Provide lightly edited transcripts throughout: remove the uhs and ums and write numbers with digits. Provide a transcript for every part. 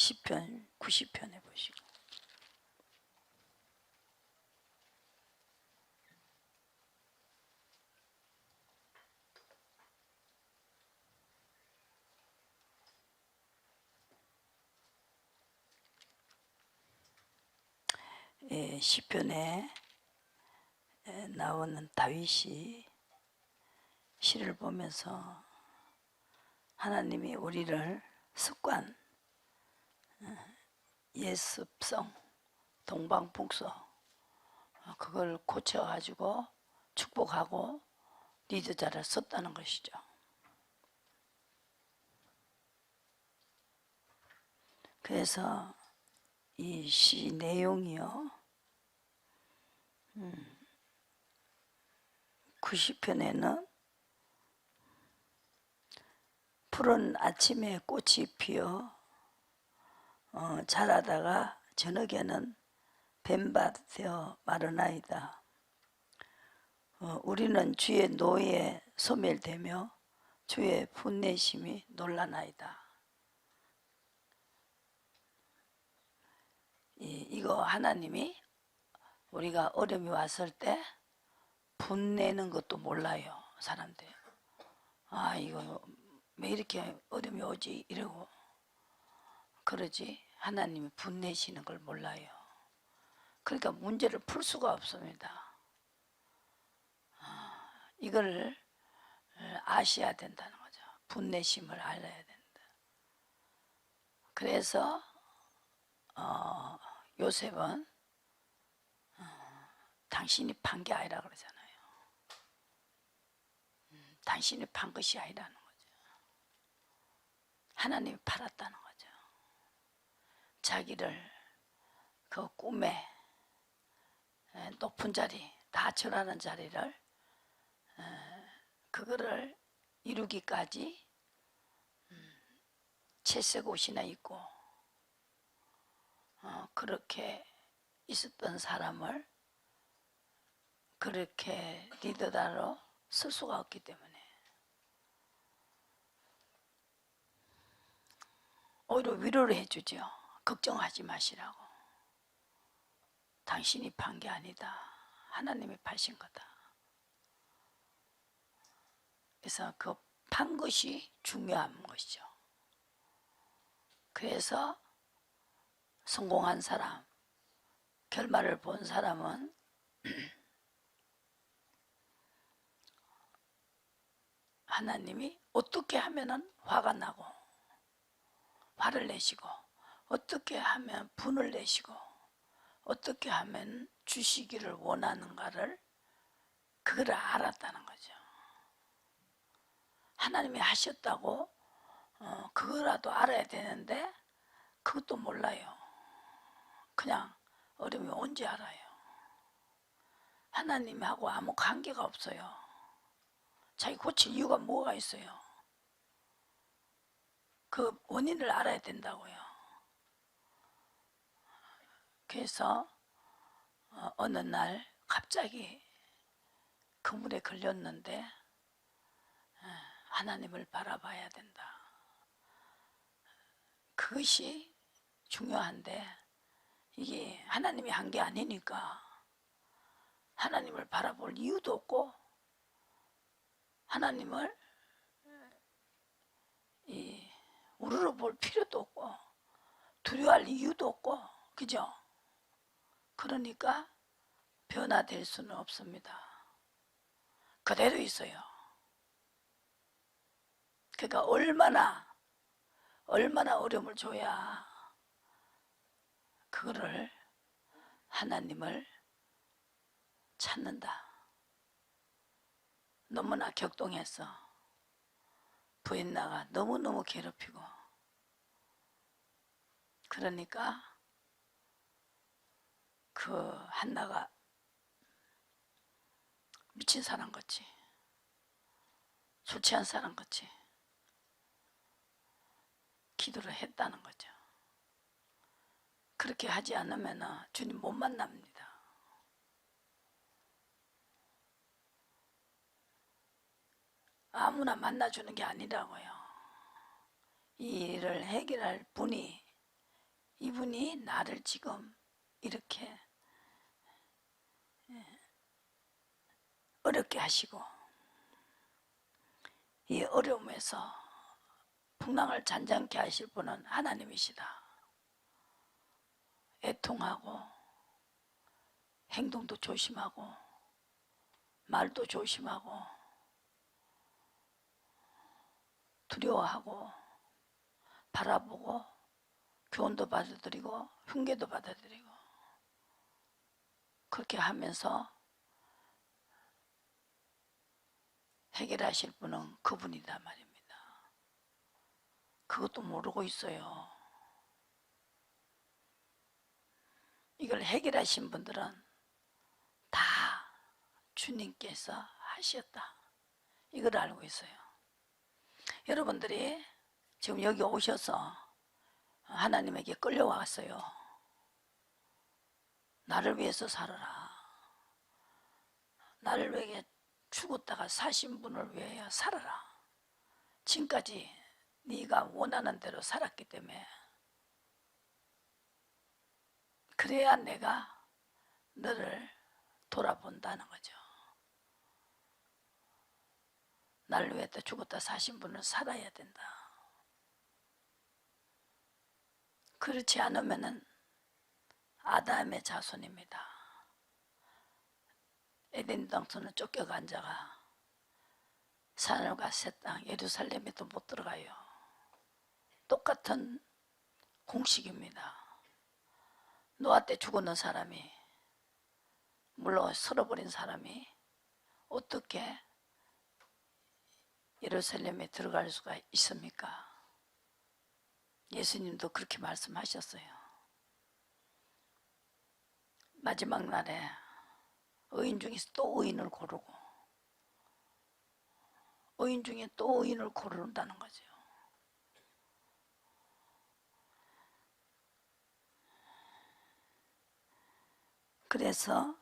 시편 90편에 보시고 시편에 나오는 다윗이 시를 보면서 하나님이 우리를 습관, 예습성, 동방북서 그걸 고쳐가지고 축복하고 리더자를 썼다는 것이죠. 그래서 이 시 내용이요 90편에는 푸른 아침에 꽃이 피어 자라다가 저녁에는 뱀밭 되어 마르나이다. 우리는 주의 노에 소멸되며 주의 분내심이 놀라나이다. 이거 하나님이 우리가 어려움이 왔을 때 분내는 것도 몰라요. 사람들 이거 왜 이렇게 어려움이 오지 이러고 그러지 하나님이 분내시는 걸 몰라요. 그러니까 문제를 풀 수가 없습니다. 이걸 아셔야 된다는 거죠. 분내심을 알아야 된다. 그래서 요셉은 당신이 판 게 아니라 그러잖아요. 당신이 판 것이 아니라는 거죠. 하나님이 팔았다는 거죠. 자기를 그 꿈에 높은 자리, 다 절하는 자리를 그거를 이루기까지 채색 옷이나 입고 그렇게 있었던 사람을 그렇게 리더다로 쓸 수가 없기 때문에 오히려 위로를 해주죠. 걱정하지 마시라고. 당신이 판 게 아니다. 하나님이 파신 거다. 그래서 그 판 것이 중요한 것이죠. 그래서 성공한 사람, 결말을 본 사람은 하나님이 어떻게 하면은 화가 나고 화를 내시고 어떻게 하면 분을 내시고 어떻게 하면 주시기를 원하는가를 그걸 알았다는 거죠. 하나님이 하셨다고 그거라도 알아야 되는데 그것도 몰라요. 그냥 어려움이 언제 알아요. 하나님하고 아무 관계가 없어요. 자기 고칠 이유가 뭐가 있어요. 그 원인을 알아야 된다고요. 그래서 어느 날 갑자기 그물에 걸렸는데 하나님을 바라봐야 된다. 그것이 중요한데 이게 하나님이 한 게 아니니까 하나님을 바라볼 이유도 없고 하나님을 우러러 볼 필요도 없고 두려워할 이유도 없고 그죠? 그러니까 변화될 수는 없습니다. 그대로 있어요. 그러니까 얼마나 어려움을 줘야 그거를 하나님을 찾는다. 너무나 격동해서 부인나가 너무너무 괴롭히고 그러니까 그 한나가 미친 사람 같이 술 취한 사람 같이 기도를 했다는 거죠. 그렇게 하지 않으면 주님 못 만납니다. 아무나 만나주는 게 아니라고요. 이 일을 해결할 분이 이분이 나를 지금 이렇게 어렵게 하시고 이 어려움에서 풍랑을 잔잔케 하실 분은 하나님이시다. 애통하고 행동도 조심하고 말도 조심하고 두려워하고 바라보고 교훈도 받아들이고 흉계도 받아들이고 그렇게 하면서 해결하실 분은 그분이다 말입니다. 그것도 모르고 있어요. 이걸 해결하신 분들은 다 주님께서 하셨다. 이걸 알고 있어요. 여러분들이 지금 여기 오셔서 하나님에게 끌려왔어요. 나를 위해서 살아라. 나를 위해 죽었다가 사신 분을 위하여 살아라. 지금까지 네가 원하는 대로 살았기 때문에 그래야 내가 너를 돌아본다는 거죠. 나를 위해 죽었다 사신 분을 살아야 된다. 그렇지 않으면은 아담의 자손입니다. 에덴 동산을 쫓겨가 앉아가 산을과 새 땅 예루살렘에도 못 들어가요. 똑같은 공식입니다. 노아 때 죽었는 사람이 물론 쓸어버린 사람이 어떻게 예루살렘에 들어갈 수가 있습니까? 예수님도 그렇게 말씀하셨어요. 마지막 날에 의인 중에서 또 의인을 고르고 의인 중에 또 의인을 고른다는 거죠. 그래서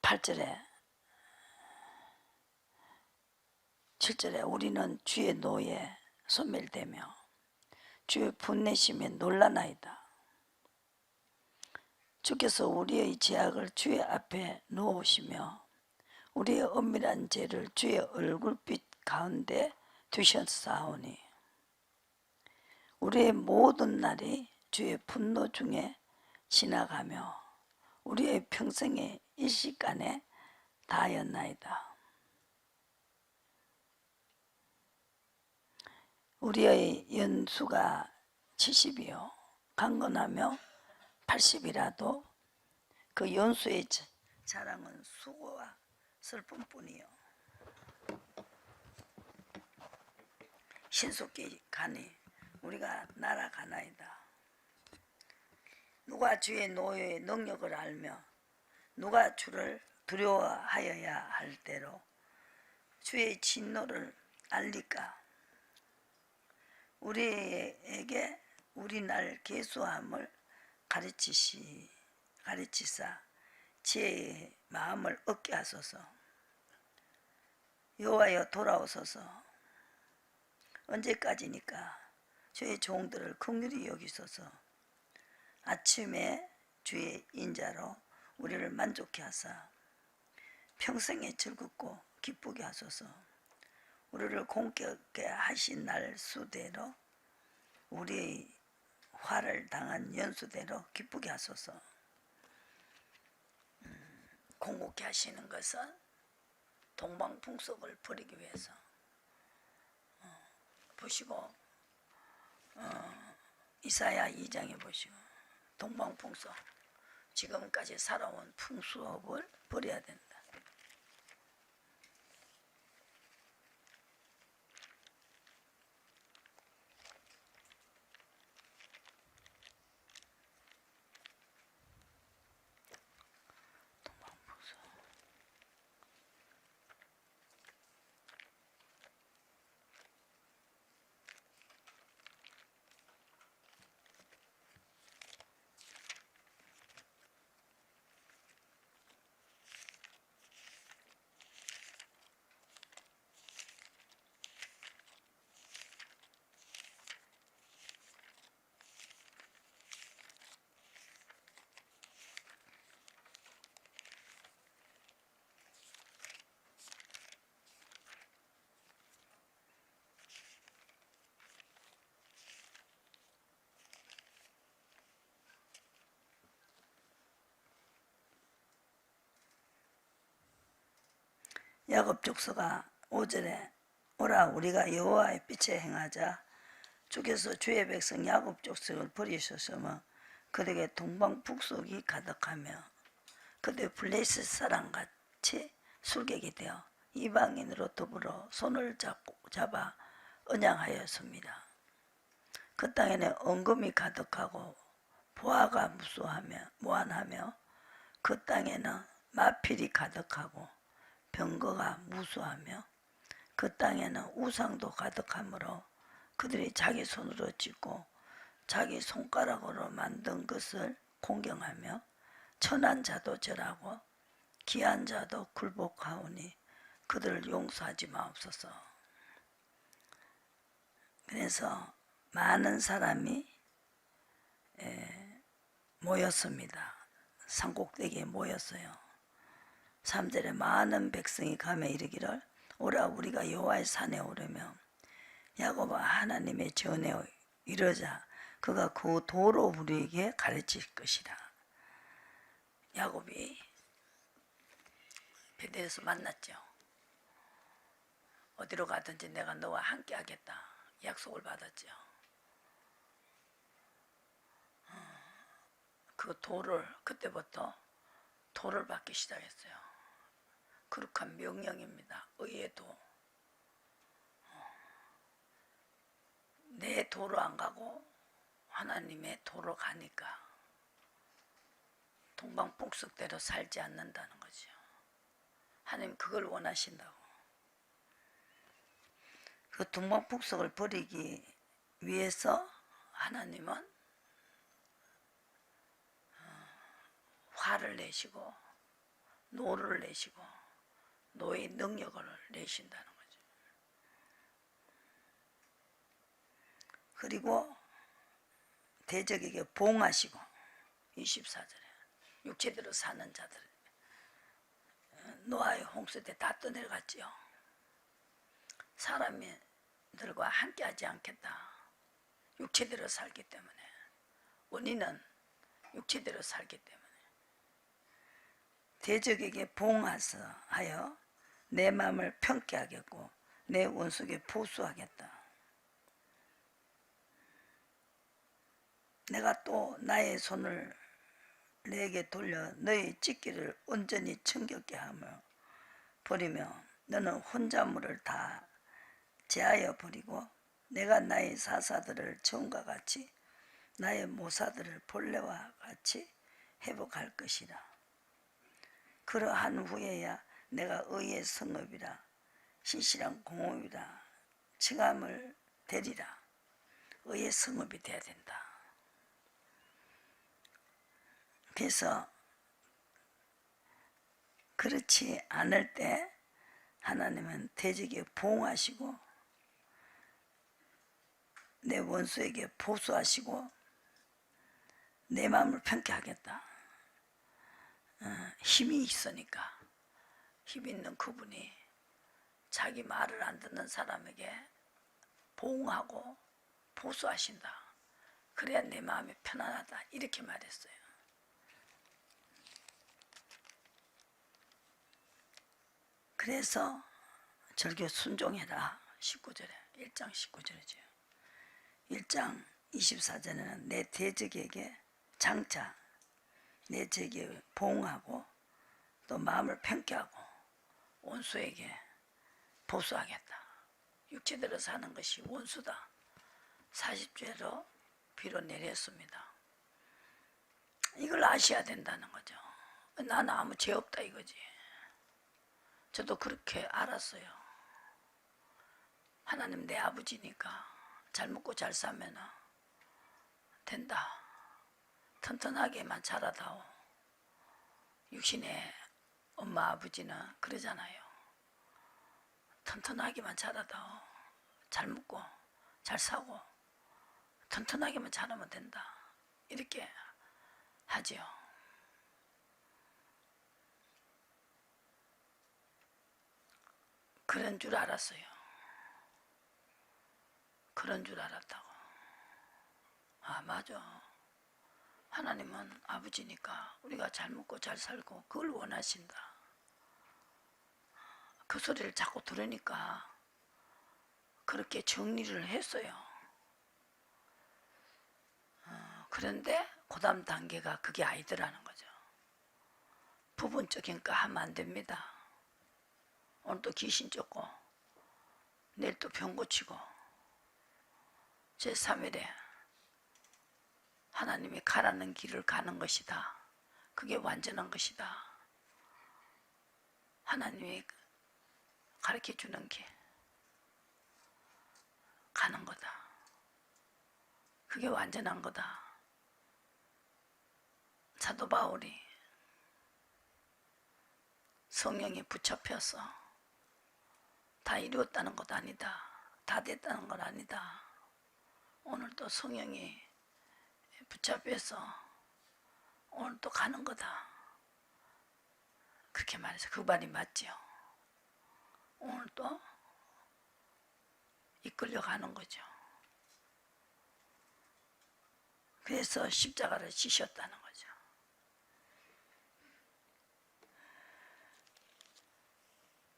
8절에 7절에 우리는 주의 노에 소멸되며 주의 분내심에 놀라나이다. 주께서 우리의 죄악을 주의 앞에 놓으시며 우리의 은밀한 죄를 주의 얼굴빛 가운데 두셨사오니 우리의 모든 날이 주의 분노 중에 지나가며 우리의 평생의 일시간에 다하였나이다. 우리의 연수가 70이요 강건하며 80이라도 그 연수의 자랑은 수고와 슬픔뿐이요 신속히 가니 우리가 날아가나이다. 누가 주의 노의 능력을 알며 누가 주를 두려워하여야 할 대로 주의 진노를 알리까. 우리에게 우리 날 계수함을 가르치사 제 마음을 얻게 하소서. 여호와여 돌아오소서. 언제까지니까 주의 종들을 긍휼히 여기소서. 아침에 주의 인자로 우리를 만족케 하사 평생에 즐겁고 기쁘게 하소서. 우리를 공격게 하신 날 수대로 우리의 화를 당한 연수대로 기쁘게 하소서. 공격게 하시는 것은 동방풍속을 버리기 위해서. 보시고 이사야 2장에 보시고 동방풍속 지금까지 살아온 풍속을 버려야 된다. 야곱 족속아 5절에 오라 우리가 여호와의 빛에 행하자. 주께서 주의 백성 야곱 족속을 버리셨으며 그들에게 동방북속이 가득하며 그들 블레셋 사람같이 술객이 되어 이방인으로 더불어 손을 잡아 언양하였습니다. 그 땅에는 언금이 가득하고 보화가 무한하며 그 땅에는 마필이 가득하고 병거가 무수하며 그 땅에는 우상도 가득하므로 그들이 자기 손으로 짓고 자기 손가락으로 만든 것을 공경하며 천한 자도 절하고 귀한 자도 굴복하오니 그들을 용서하지 마옵소서. 그래서 많은 사람이 모였습니다. 산꼭대기에 모였어요. 3절에 많은 백성이 가며 이르기를 오라 우리가 여호와의 산에 오르며 야곱아 하나님의 전에 이르자. 그가 그 도로 우리에게 가르칠 것이라. 야곱이 베델에서 만났죠. 어디로 가든지 내가 너와 함께 하겠다 약속을 받았죠. 그 도를 그때부터 도를 받기 시작했어요. 거룩한 명령입니다. 의의 도. 내 도로 안 가고 하나님의 도로 가니까 동방북석대로 살지 않는다는 거죠. 하나님 그걸 원하신다고. 그 동방북석을 버리기 위해서 하나님은 화를 내시고 노를 내시고 노의 능력을 내신다는 거죠. 그리고 대적에게 보응하시고 24절에 육체대로 사는 자들 노아의 홍수 때 다 떠내려갔지요. 사람들과 함께하지 않겠다. 육체대로 살기 때문에 원인은 육체대로 살기 때문에 대적에게 보응하여 내 마음을 편케 하겠고 내 원수에게 보수하겠다. 내가 또 나의 손을 내게 돌려 너의 찢기를 온전히 청결케 하며 버리며 너는 혼자물을 다 제하여 버리고 내가 나의 사사들을 처음과 같이 나의 모사들을 본래와 같이 회복할 것이라. 그러한 후에야 내가 의의 성읍이라 신실한 공업이라 칭함을 되리라. 의의 성읍이 돼야 된다. 그래서 그렇지 않을 때 하나님은 대적에 보응하시고 내 원수에게 보수하시고 내 마음을 편케 하겠다. 힘이 있으니까 힘 있는 그분이 자기 말을 안 듣는 사람에게 보응하고 보수하신다. 그래야 내 마음이 편안하다. 이렇게 말했어요. 그래서 절교 순종해라. 19절에 1장 19절이죠. 1장 24절에는 내 대적에게 장차 내 적에게 보응하고 또 마음을 편케 하고 원수에게 보수하겠다. 육체대로 사는 것이 원수다. 40죄로 비로 내렸습니다. 이걸 아셔야 된다는 거죠. 나는 아무 죄 없다 이거지. 저도 그렇게 알았어요. 하나님 내 아버지니까 잘 먹고 잘 살면 된다. 튼튼하게만 자라다오. 육신의 엄마 아버지는 그러잖아요. 튼튼하게만 자라다오. 잘 먹고 잘 사고 튼튼하게만 자라면 된다. 이렇게 하지요. 그런 줄 알았어요. 그런 줄 알았다고. 아 맞아. 하나님은 아버지니까 우리가 잘 먹고 잘 살고 그걸 원하신다. 그 소리를 자꾸 들으니까 그렇게 정리를 했어요. 그런데 그 다음 단계가 그게 아니더라는 거죠. 부분적인 거 하면 안 됩니다. 오늘 또 귀신 쫓고 내일 또 병 고치고 제3일에 하나님이 가라는 길을 가는 것이다. 그게 완전한 것이다. 하나님이 가르쳐주는 길 가는 거다. 그게 완전한 거다. 사도 바울이 성령에 붙잡혀서 다 이루었다는 것 아니다. 다 됐다는 건 아니다. 오늘 또 성령이 붙잡혀서 오늘 또 가는 거다. 그렇게 말해서 그 말이 맞죠. 오늘 또 이끌려 가는 거죠. 그래서 십자가를 지셨다는 거죠.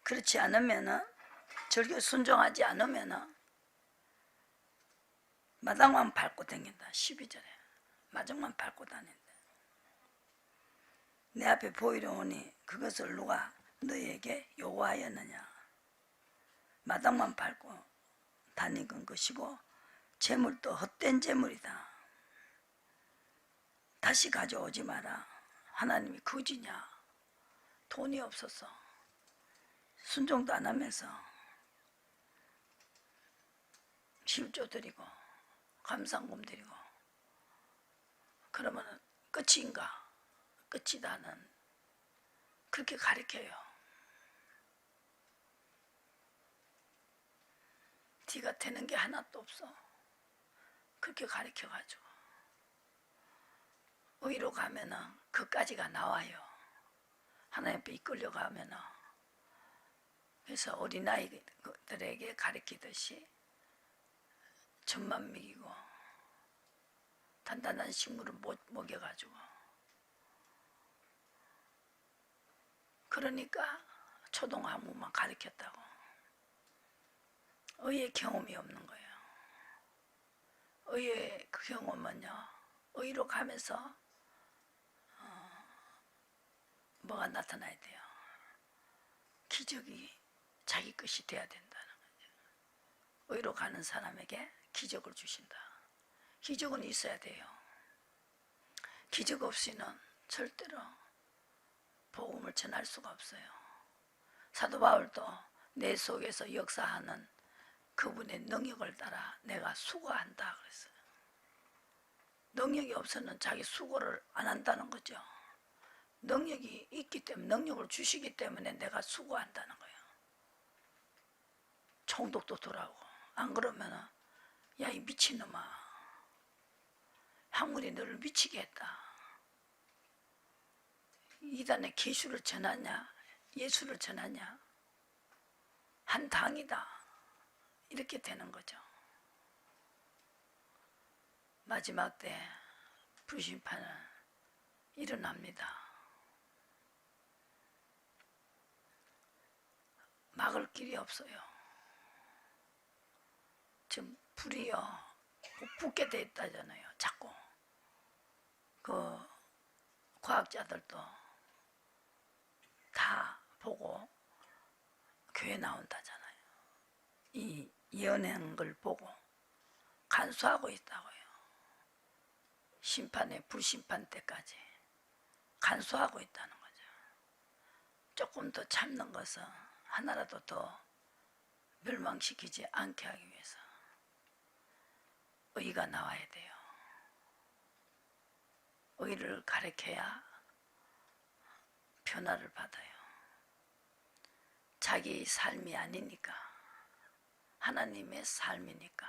그렇지 않으면은, 절교 순종하지 않으면은 마당만 밟고 다닌다. 12절에 마당만 밟고 다닌다. 내 앞에 보이려 오니 그것을 누가 너에게 요구하였느냐. 마당만 밟고 다니는 것이고 재물도 헛된 재물이다. 다시 가져오지 마라. 하나님이 거지냐. 돈이 없어서 순종도 안 하면서 실조 드리고 감상금 드리고 그러면 끝인가? 끝이다는 그렇게 가르쳐요. 뒤가 되는 게 하나도 없어. 그렇게 가르쳐가지고 의로 가면은 그까지가 나와요. 하나님 앞에 이끌려 가면은. 그래서 어린아이들에게 가르치듯이 젖만 먹이고 단단한 식물을 먹여가지고, 그러니까 초등학문만 가르쳤다고. 의의 경험이 없는 거예요. 의의 그 경험은요, 의로 가면서 뭐가 나타나야 돼요. 기적이 자기 것이 돼야 된다는 거죠. 의로 가는 사람에게 기적을 주신다. 기적은 있어야 돼요. 기적 없이는 절대로 복음을 전할 수가 없어요. 사도 바울도 내 속에서 역사하는 그분의 능력을 따라 내가 수고한다 그랬어요. 능력이 없으면 자기 수고를 안 한다는 거죠. 능력이 있기 때문에, 능력을 주시기 때문에 내가 수고한다는 거예요. 총독도 돌아오고. 안 그러면 야, 이 미친놈아, 학문이 너를 미치게 했다. 이단에 계수를 전하냐, 예수를 전하냐, 한 당이다. 이렇게 되는 거죠. 마지막 때 불심판은 일어납니다. 막을 길이 없어요. 지금 불이요 붙게 돼 있다잖아요. 자꾸 그 과학자들도 다 보고 교회 나온다잖아요. 이 예언한 걸 보고 간수하고 있다고요. 심판의 불심판 때까지 간수하고 있다는 거죠. 조금 더 참는 것은 하나라도 더 멸망시키지 않게 하기 위해서 의가 나와야 돼요. 의를 가르쳐야 변화를 받아요. 자기 삶이 아니니까, 하나님의 삶이니까,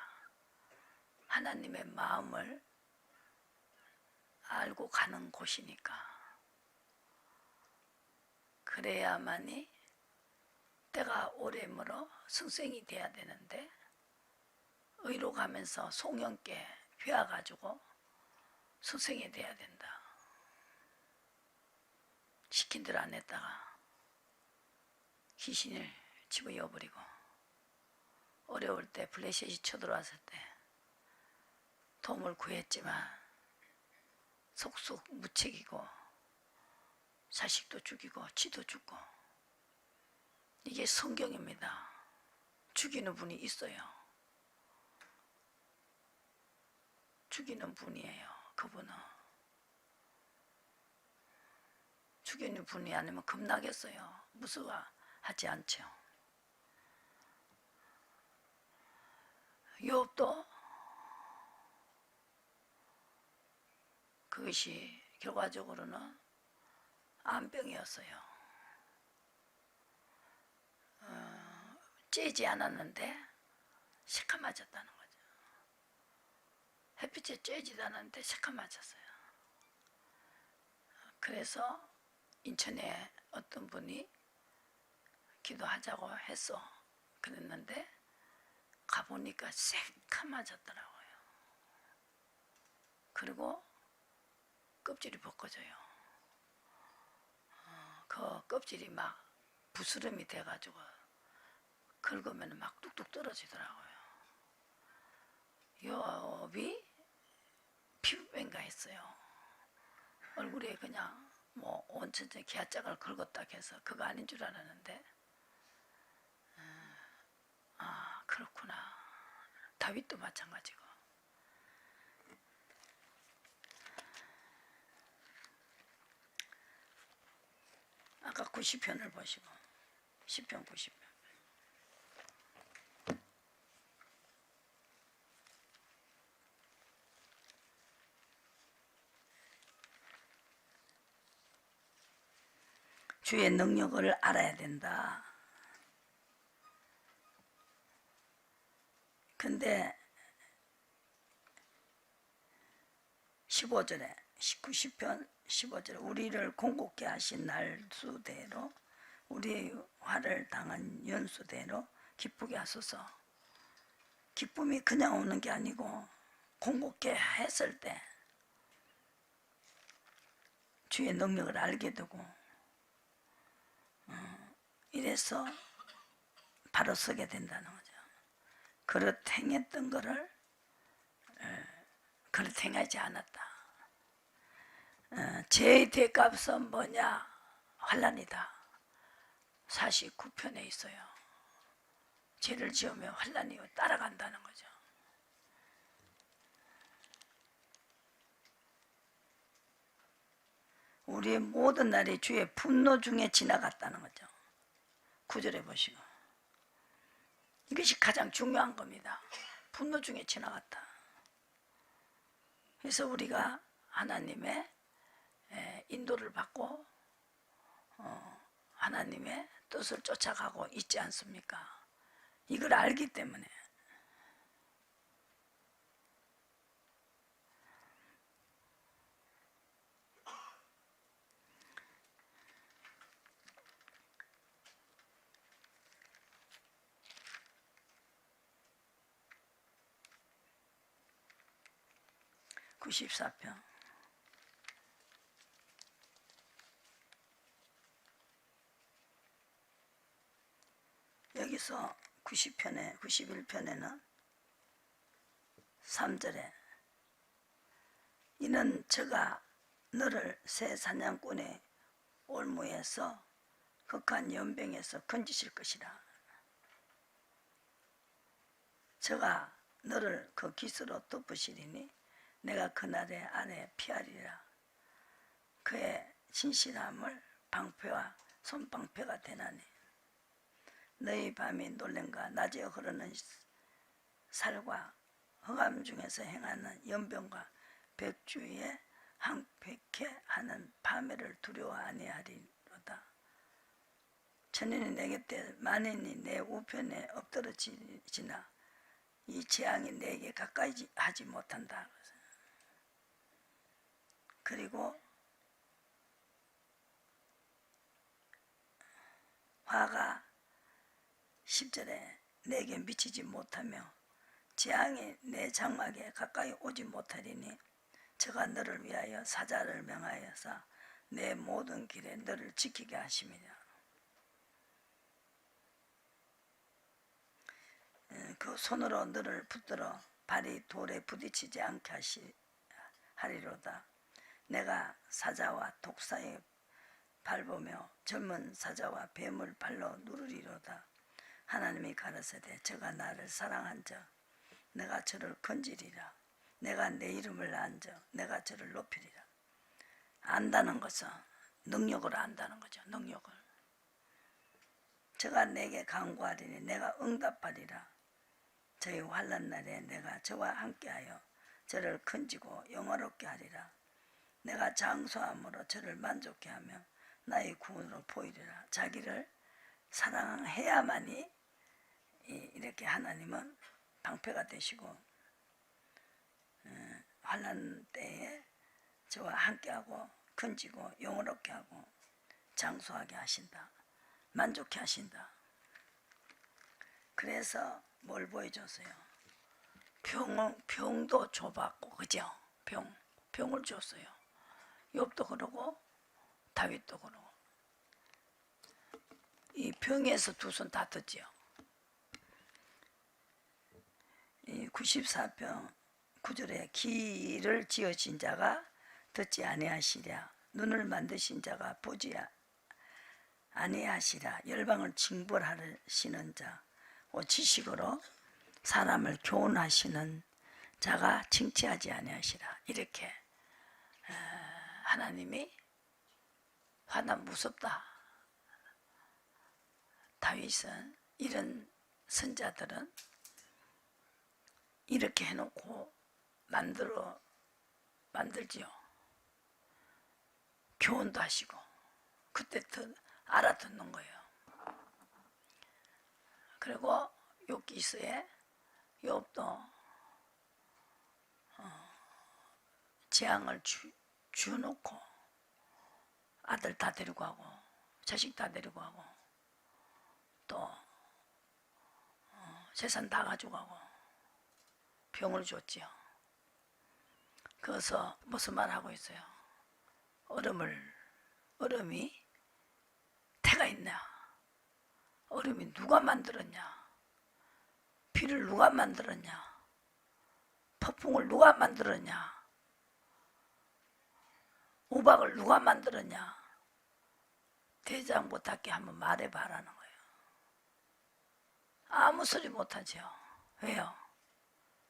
하나님의 마음을 알고 가는 곳이니까, 그래야만이 때가 오래므로 승생이 돼야 되는데, 의로 가면서 송영께 배워가지고 승생이 돼야 된다. 시킨 대로 안 했다가 귀신을 집어넣어버리고, 어려울 때 블레셋이 쳐들어왔을 때 도움을 구했지만 속속 무책이고 자식도 죽이고 지도 죽고. 이게 성경입니다. 죽이는 분이 있어요. 죽이는 분이에요. 그분은 죽이는 분이 아니면 겁나겠어요. 무서워하지 않죠. 욥도 그것이 결과적으로는 암병이었어요. 째지 않았는데 시커맞았다는 거죠. 햇빛에 쬐지도 않았는데 시커맞았어요. 그래서 인천에 어떤 분이 기도하자고 했어. 그랬는데 가보니까 새카맞았더라고요. 그리고 껍질이 벗겨져요. 그 껍질이 막 부스럼이 돼가지고 긁으면 막 뚝뚝 떨어지더라고요. 욥이 피부병가 했어요. 얼굴에 그냥 뭐 온천에 기아짝을 긁었다 해서 그거 아닌 줄 알았는데, 아 그렇구나. 다윗도 마찬가지고. 아까 90편을 보시고 10편 90편. 주의 능력을 알아야 된다. 근데 15절에 90편 15절에 우리를 공곡케 하신 날수대로 우리의 화를 당한 연수대로 기쁘게 하소서. 기쁨이 그냥 오는 게 아니고 공곡케 했을 때 주의 능력을 알게 되고, 이래서 바로 서게 된다는 거죠. 그릇 행했던 거를 그릇 행하지 않았다. 죄의 대값은 뭐냐? 환난이다. 49편에 있어요. 죄를 지으면 환난이 따라간다는 거죠. 우리의 모든 날이 주의 분노 중에 지나갔다는 거죠. 9절에 보시고. 이것이 가장 중요한 겁니다. 분노 중에 지나갔다. 그래서 우리가 하나님의 인도를 받고 하나님의 뜻을 쫓아가고 있지 않습니까? 이걸 알기 때문에. (94편) 여기서 90편에 91편에는 3절에 이는 저가 너를 새 사냥꾼의 올무에서 극한 연병에서 건지실 것이라. 저가 너를 그 깃으로 덮으시리니 내가 그날의 아래 피하리라. 그의 신실함을 방패와 손방패가 되나니 너희 밤이 놀랜가 낮에 흐르는 살과 흑암 중에서 행하는 연병과 백주에 항백해 하는 밤에를 두려워 아니하리로다. 천인이 내 곁에 만인이 내 우편에 엎드러지나 이 재앙이 내게 가까이 하지 못한다. 그리고 화가 10절에 내게 미치지 못하며 재앙이 내 장막에 가까이 오지 못하리니 저가 너를 위하여 사자를 명하여서 내 모든 길에 너를 지키게 하심이라. 손으로 너를 붙들어 발이 돌에 부딪히지 않게 하리로다. 내가 사자와 독사에 밟으며 젊은 사자와 뱀을 발로 누르리로다. 하나님이 가라사대 저가 나를 사랑한 자 내가 저를 건지리라. 내가 내 이름을 안 자 내가 저를 높이리라. 안다는 것은 능력으로 안다는 거죠. 능력을. 저가 내게 간구하리니 내가 응답하리라. 저희 환난 날에 내가 저와 함께하여 저를 건지고 영화롭게 하리라. 내가 장수함으로 저를 만족케 하며 나의 구원으로 보이리라. 자기를 사랑해야만이 이렇게 하나님은 방패가 되시고 환난 때에 저와 함께하고 건지고 영원롭게 하고 장수하게 하신다. 만족케 하신다. 그래서 뭘 보여줬어요? 병도 줘봤고, 그죠? 병을 줬어요. 욥도 그러고 다윗도 그러고. 이 병에서 두 손 다 떴지요. 이 94편 9절에 귀를 지으신 자가 듣지 아니하시랴. 눈을 만드신 자가 보지 아니하시라. 열방을 징벌하시는 자, 지식으로 사람을 교훈하시는 자가 징치하지 아니하시라. 이렇게 하나님이 환난 무섭다. 다윗은 이런 선자들은 이렇게 해놓고 만들지요. 교훈도 하시고 그때 더 알아듣는 거예요. 그리고 욥기서에 욥도 재앙을 주놓고 아들 다 데리고 가고 자식 다 데리고 가고 또 재산 다 가져가고 병을 줬지요. 그래서 무슨 말 하고 있어요? 얼음이 태가 있냐? 얼음이 누가 만들었냐? 비를 누가 만들었냐? 폭풍을 누가 만들었냐? 우박을 누가 만들었냐? 대장 못하게 한번 말해봐라는 거예요. 아무 소리 못하죠. 왜요?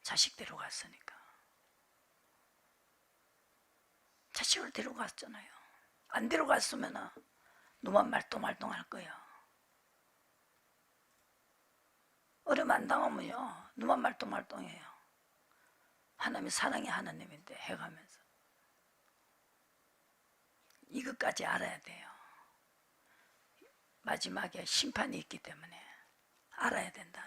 자식 데려갔으니까. 자식을 데려갔잖아요. 안 데려갔으면 누만 말똥말똥할 거예요. 얼음 안 당하면요 누만 말똥말똥해요. 하나님이 사랑의 하나님인데 해가면서 이것까지 알아야 돼요. 마지막에 심판이 있기 때문에 알아야 된다.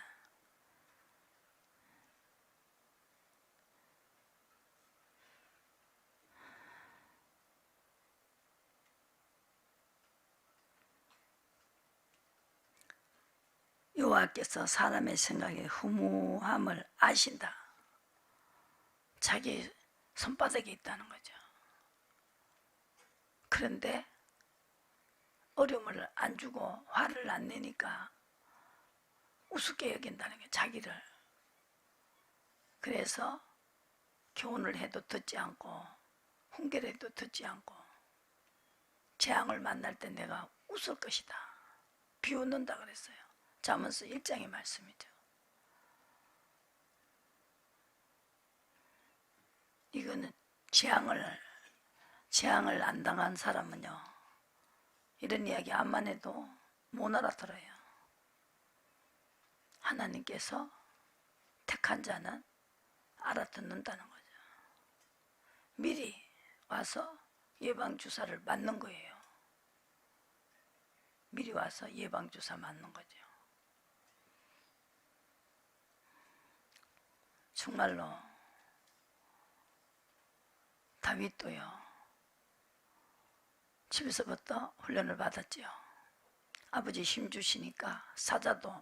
여호와께서 사람의 생각의 허무함을 아신다. 자기 손바닥에 있다는 거죠. 그런데 어려움을 안 주고 화를 안 내니까 우습게 여긴다는 게 자기를. 그래서 교훈을 해도 듣지 않고 훈계를 해도 듣지 않고 재앙을 만날 때 내가 웃을 것이다. 비웃는다 그랬어요. 잠언서 1장의 말씀이죠. 이거는 재앙을 안 당한 사람은요 이런 이야기 암만 해도 못 알아들어요. 하나님께서 택한 자는 알아듣는다는 거죠. 미리 와서 예방주사를 맞는 거예요. 미리 와서 예방주사 맞는 거죠. 정말로 다윗도요 집에서부터 훈련을 받았지요. 아버지 힘 주시니까 사자도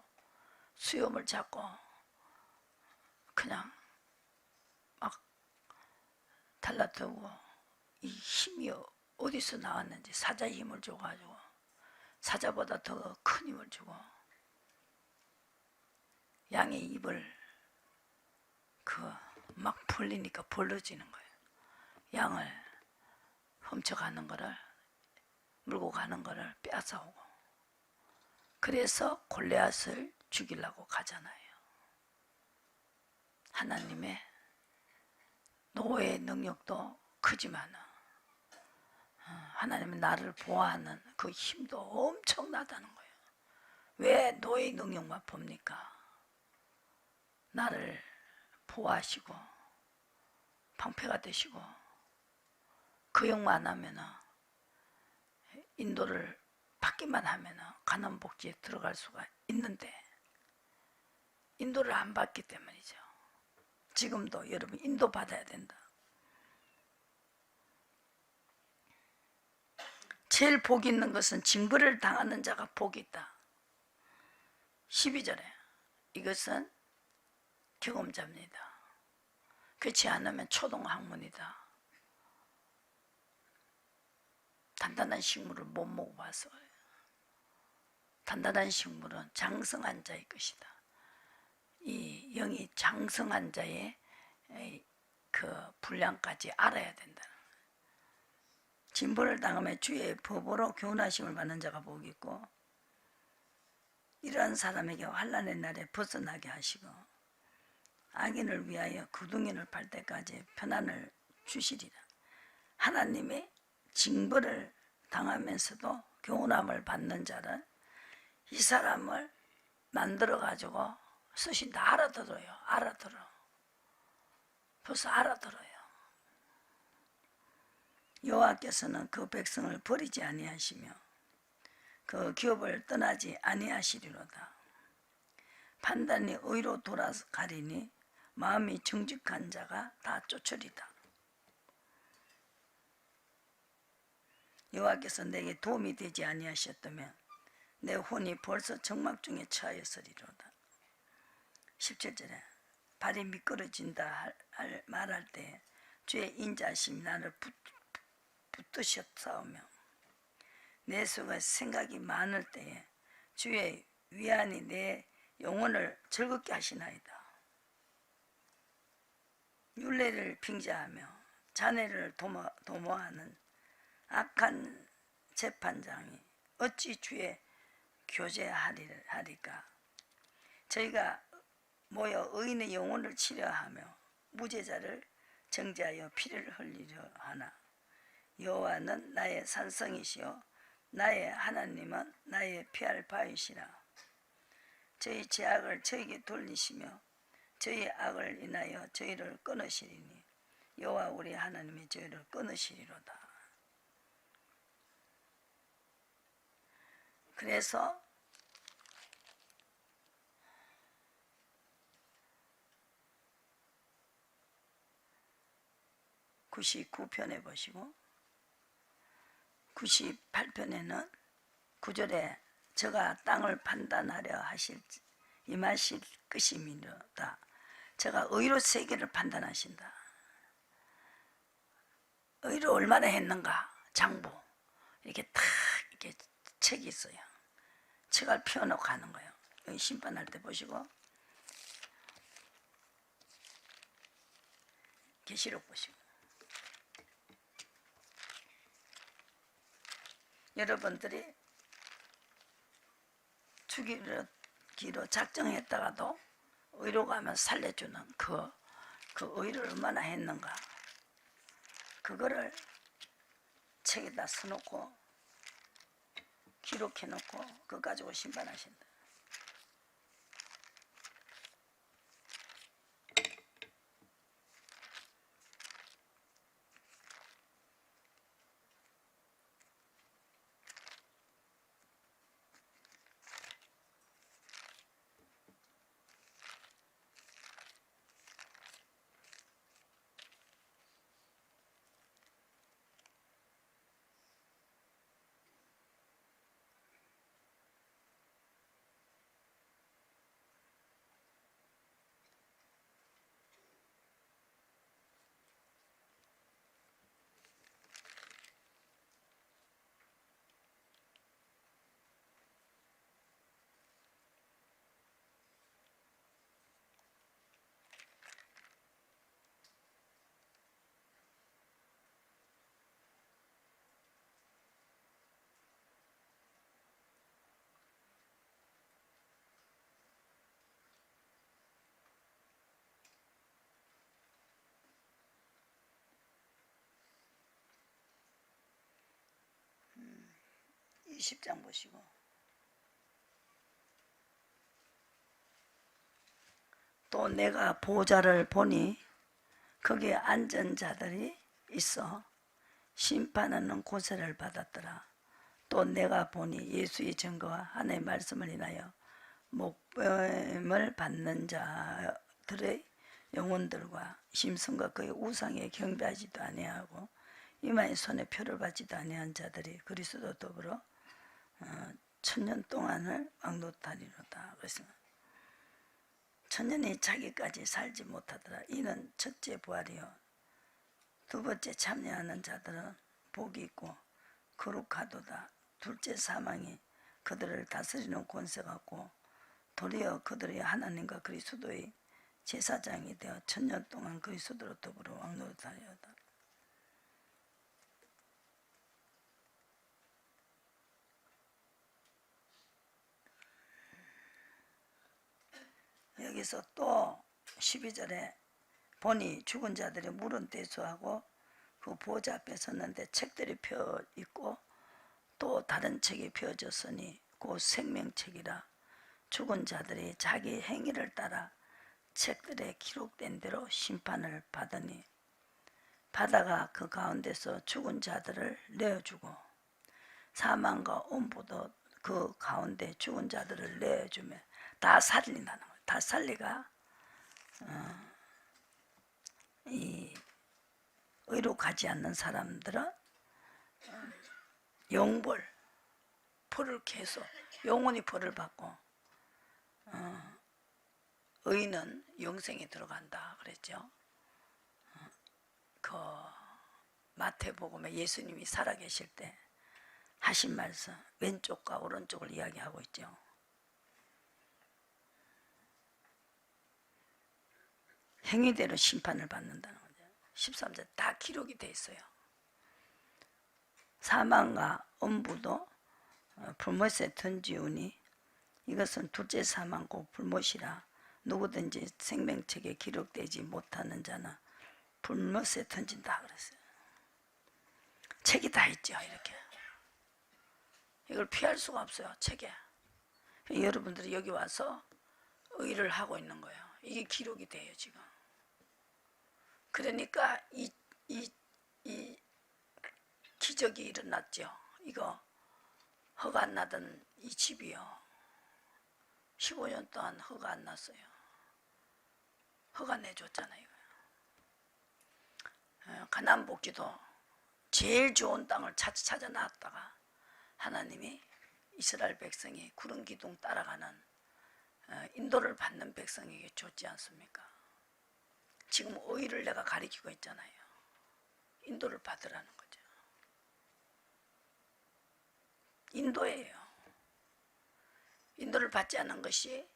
수염을 잡고 그냥 막 달라들고 이 힘이 어디서 나왔는지 사자 힘을 줘가지고 사자보다 더 큰 힘을 주고 양의 입을 풀리니까 벌러지는 거예요. 양을 훔쳐가는 거를, 물고 가는 거를 빼앗아오고. 그래서 골리앗을 죽이려고 가잖아요. 하나님의 노예의 능력도 크지만 하나님은 나를 보호하는 그 힘도 엄청나다는 거예요. 왜 노예의 능력만 봅니까? 나를 보호하시고 방패가 되시고, 그 역만 하면, 인도를 받기만 하면 가나안 복지에 들어갈 수가 있는데 인도를 안 받기 때문이죠. 지금도 여러분 인도 받아야 된다. 제일 복이 있는 것은 징벌을 당하는 자가 복이 있다. 12절에 이것은 경험자입니다. 그렇지 않으면 초등학문이다. 단단한 식물을 못 먹어봐서. 단단한 식물은 장성한 자의 것이다. 이 영이 장성한 자의 그 분량까지 알아야 된다. 징벌을 당하며 주의 법으로 교훈하심을 받는 자가 복이 있고, 이러한 사람에게 환난의 날에 벗어나게 하시고 악인을 위하여 구둥이를 팔 때까지 편안을 주시리라. 하나님의 징벌을 당하면서도 교훈함을 받는 자를, 이 사람을 만들어 가지고 쓰신다. 알아들어요. 알아들어. 벌써 알아들어요. 여호와께서는 그 백성을 버리지 아니하시며 그 기업을 떠나지 아니하시리로다. 판단이 의로 돌아가리니 마음이 정직한 자가 다 쫓으리다. 여호와께서 내게 도움이 되지 아니하셨다면 내 혼이 벌써 정막 중에 처하였으리로다. 17절에 발이 미끄러진다 말할 때 주의 인자심이 나를 붙드셨사오며 내 속에 생각이 많을 때에 주의 위안이 내 영혼을 즐겁게 하시나이다. 율례를 빙자하며 자네를 도모하는 악한 재판장이 어찌 주의 교제하리까. 저희가 모여 의인의 영혼을 치려하며 무죄자를 정죄하여 피를 흘리려 하나 여호와는 나의 산성이시요 나의 하나님은 나의 피할 바이시라. 저희 죄악을 저에게 돌리시며 저희 악을 인하여 저희를 끊으시리니 여호와 우리 하나님이 저희를 끊으시리로다. 그래서 99편에 보시고 98편에는 9절에 저가 땅을 판단하려 임하실 것임이로다. 저가 의로 세계를 판단하신다. 의로 얼마나 했는가. 장부 이렇게 탁 이렇게 책이 있어요. 책을 펴놓고 하는 거예요. 여기 심판할 때 보시고 계시록 보시고 여러분들이 죽이기로 작정했다가도 의로 가면 살려주는 그 의를 얼마나 했는가. 그거를 책에다 써놓고 기록해놓고 그거 가지고 심판하신다. 여기 10장 보시고. 또 내가 보좌를 보니 거기에 앉은 자들이 있어 심판하는 고세를 받았더라. 또 내가 보니 예수의 증거와 하나님의 말씀을 인하여 목배임을 받는 자들의 영혼들과 심성과 그의 우상에 경배하지도 아니하고 이마에 손에 표를 받지도 아니한 자들이 그리스도 더불어 천년 동안을 왕노하리로다. 그래서 천년이 자기까지 살지 못하더라. 이는 첫째 부활이요 두 번째 참여하는 자들은 복이 있고 거룩하도다. 둘째 사망이 그들을 다스리는 권세가 없고 도리어 그들이 하나님과 그리스도의 제사장이 되어 천년 동안 그리스도로 더불어 왕노릇하리로다. 여기서 또 12절에 보니 죽은 자들이 물은 대수하고 그 보좌 앞에 섰는데 책들이 펴 있고 또 다른 책이 펴졌으니 곧 생명책이라. 죽은 자들이 자기 행위를 따라 책들에 기록된 대로 심판을 받으니 바다가 그 가운데서 죽은 자들을 내어주고 사망과 엄부도 그 가운데 죽은 자들을 내어주며 다 살린다는 거예요. 다 살리가 이 의롭하지 않는 사람들은 영벌, 벌을 계속 영원히 벌을 받고 의인은 영생에 들어간다 그랬죠. 그 마태복음에 예수님이 살아계실 때 하신 말씀 왼쪽과 오른쪽을 이야기하고 있죠. 행위대로 심판을 받는다는 거죠. 13절 다 기록이 돼 있어요. 사망과 엄부도 불못에 던지우니 이것은 둘째 사망고 불못이라. 누구든지 생명책에 기록되지 못하는 자는 불못에 던진다 그랬어요. 책이 다 있죠. 이렇게 이걸 피할 수가 없어요. 책에. 여러분들이 여기 와서 의를 하고 있는 거예요. 이게 기록이 돼요 지금. 그러니까 이 기적이 일어났죠. 이거 허가 안 나던 이 집이요 15년 동안 허가 안 났어요. 허가 내줬잖아요. 가나안복지도 제일 좋은 땅을 찾아 나왔다가 하나님이 이스라엘 백성이 구름 기둥 따라가는 인도를 받는 백성에게 줬지 않습니까? 지금 의를 내가 가리키고 있잖아요. 인도를 받으라는 거죠. 인도예요. 인도를 받지 않는 것이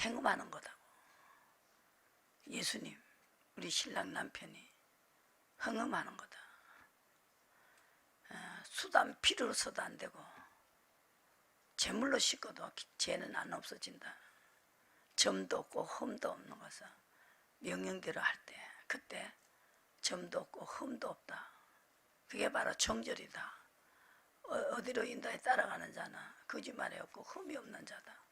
행음하는 거다고. 예수님, 우리 신랑 남편이 행음하는 거다. 수단 필요로서도 안 되고 재물로 씻어도 죄는 안 없어진다. 점도 없고 흠도 없는 것은 명령대로 할 때 그때 점도 없고 흠도 없다. 그게 바로 정절이다. 어디로 인도에 따라가는 자는 거짓말이 없고 흠이 없는 자다.